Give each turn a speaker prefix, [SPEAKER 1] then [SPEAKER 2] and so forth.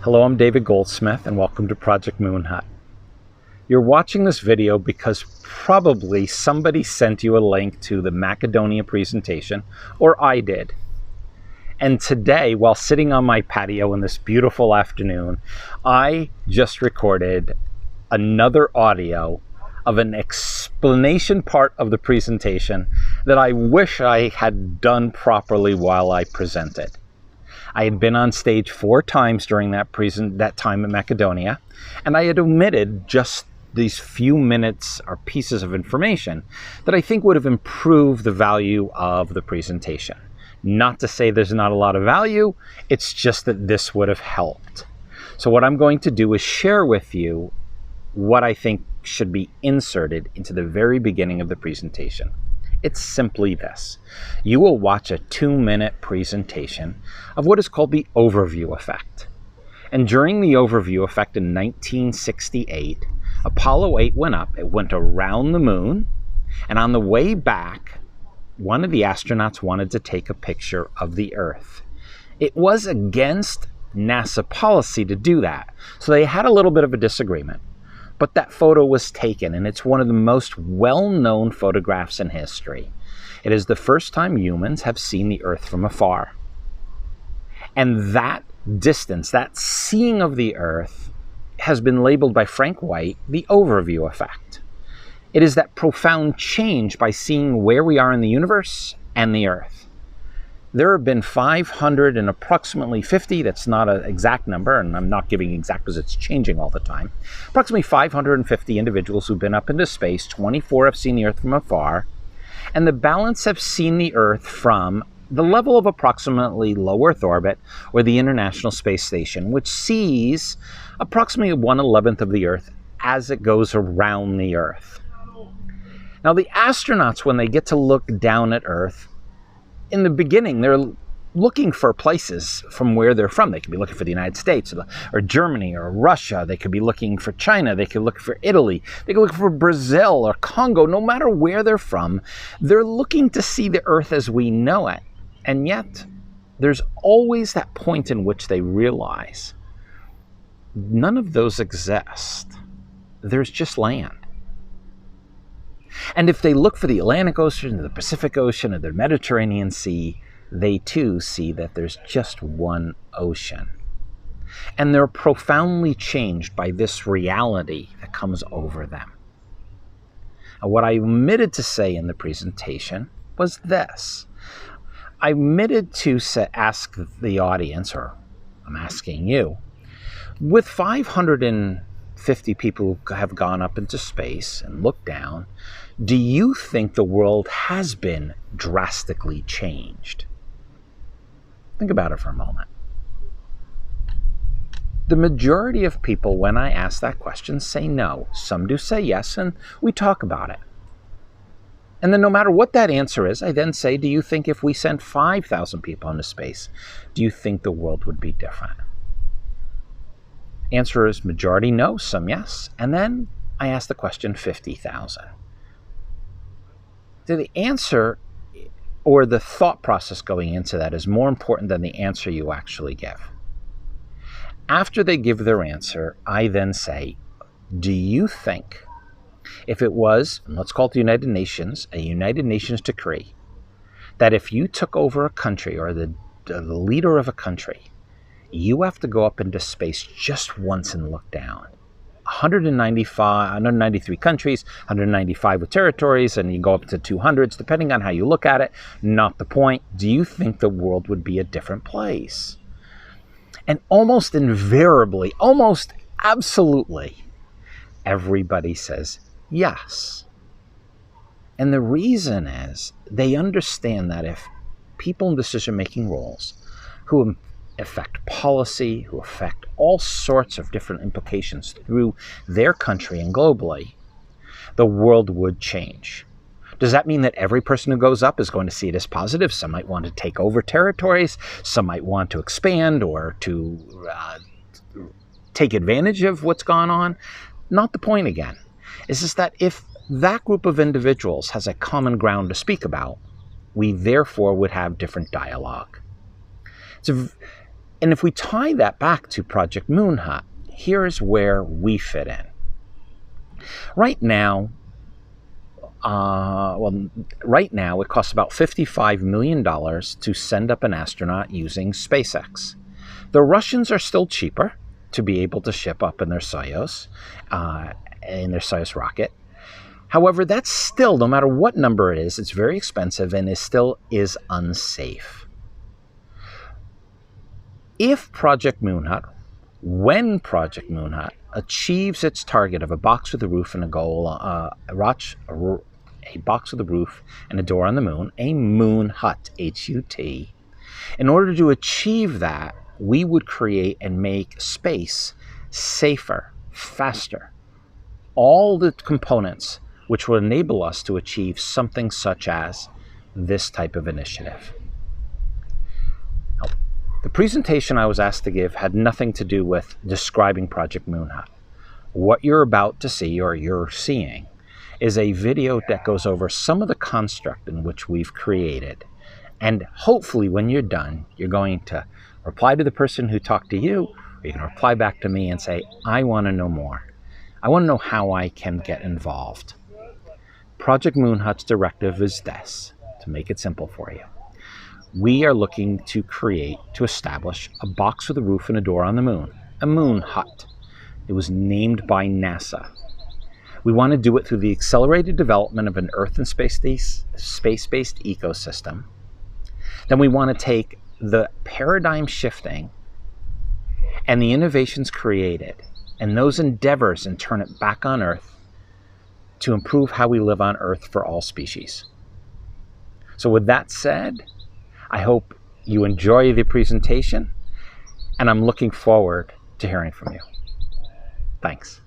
[SPEAKER 1] Hello, I'm David Goldsmith, and welcome to Project Moon Hut. You're watching this video because probably somebody sent you a link to the Macedonia presentation, or I did. And today, while sitting on my patio in this beautiful afternoon, I just recorded another audio of an explanation part of the presentation that I wish I had done properly while I presented. I had been on stage 4 times during that time in Macedonia, and I had omitted just these few minutes or pieces of information that I think would have improved the value of the presentation. Not to say there's not a lot of value, it's just that this would have helped. So what I'm going to do is share with you what I think should be inserted into the very beginning of the presentation. It's simply this. You will watch a 2-minute presentation of what is called the overview effect. And during the overview effect in 1968, Apollo 8 went up, it went around the moon, and on the way back, one of the astronauts wanted to take a picture of the Earth. It was against NASA policy to do that, so they had a little bit of a disagreement. But that photo was taken, and it's one of the most well-known photographs in history. It is the first time humans have seen the Earth from afar. And that distance, that seeing of the Earth, has been labeled by Frank White the overview effect. It is that profound change by seeing where we are in the universe and the Earth. There have been 500 and approximately 50, that's not an exact number, and I'm not giving exact because it's changing all the time, approximately 550 individuals who've been up into space, 24 have seen the Earth from afar, and the balance have seen the Earth from the level of approximately low Earth orbit, or the International Space Station, which sees approximately 1/11 of the Earth as it goes around the Earth. Now the astronauts, when they get to look down at Earth, in the beginning, they're looking for places from where they're from. They could be looking for the United States or Germany or Russia. They could be looking for China. They could look for Italy. They could look for Brazil or Congo. No matter where they're from, they're looking to see the Earth as we know it. And yet, there's always that point in which they realize none of those exist. There's just land. And if they look for the Atlantic Ocean, or the Pacific Ocean, or the Mediterranean Sea, they too see that there's just one ocean. And they're profoundly changed by this reality that comes over them. And what I omitted to say in the presentation was this. I omitted to ask the audience, or I'm asking you, with 550 people who have gone up into space and looked down, do you think the world has been drastically changed? Think about it for a moment. The majority of people, when I ask that question, say no. Some do say yes, and we talk about it. And then no matter what that answer is, I then say, do you think if we sent 5,000 people into space, do you think the world would be different? Answer is majority no, some yes. And then I ask the question 50,000. So the answer or the thought process going into that is more important than the answer you actually give. After they give their answer, I then say, do you think if it was, and let's call it the United Nations, a United Nations decree, that if you took over a country or the leader of a country, you have to go up into space just once and look down. 193 countries, 195 with territories, and you go up to 200s, depending on how you look at it. Not the point. Do you think the world would be a different place? And almost invariably, almost absolutely, everybody says yes. And the reason is they understand that if people in decision-making roles who affect policy, who affect all sorts of different implications through their country and globally, the world would change. Does that mean that every person who goes up is going to see it as positive? Some might want to take over territories. Some might want to expand or to take advantage of what's gone on. Not the point again. It's just that if that group of individuals has a common ground to speak about, we therefore would have different dialogue. And if we tie that back to Project Moon Hut, here's where we fit in. Right now, it costs about $55 million to send up an astronaut using SpaceX. The Russians are still cheaper to be able to ship up in their Soyuz rocket. However, that's still, no matter what number it is, it's very expensive and still is unsafe. If Project Moon Hut, when Project Moon Hut achieves its target of a box with a roof and a box with a roof and a door on the moon, a moon hut, H-U-T. In order to achieve that, we would create and make space safer, faster. All the components which will enable us to achieve something such as this type of initiative. Now, the presentation I was asked to give had nothing to do with describing Project Moon Hut. What you're about to see, or you're seeing, is a video that goes over some of the construct in which we've created. And hopefully when you're done, you're going to reply to the person who talked to you, or you can reply back to me and say, I want to know more. I want to know how I can get involved. Project Moon Hut's directive is this, to make it simple for you. We are looking to establish a box with a roof and a door on the moon, a moon hut. It was named by NASA. We want to do it through the accelerated development of an Earth and space-based ecosystem. Then we want to take the paradigm shifting and the innovations created and those endeavors and turn it back on Earth to improve how we live on Earth for all species. So with that said, I hope you enjoy the presentation, and I'm looking forward to hearing from you. Thanks.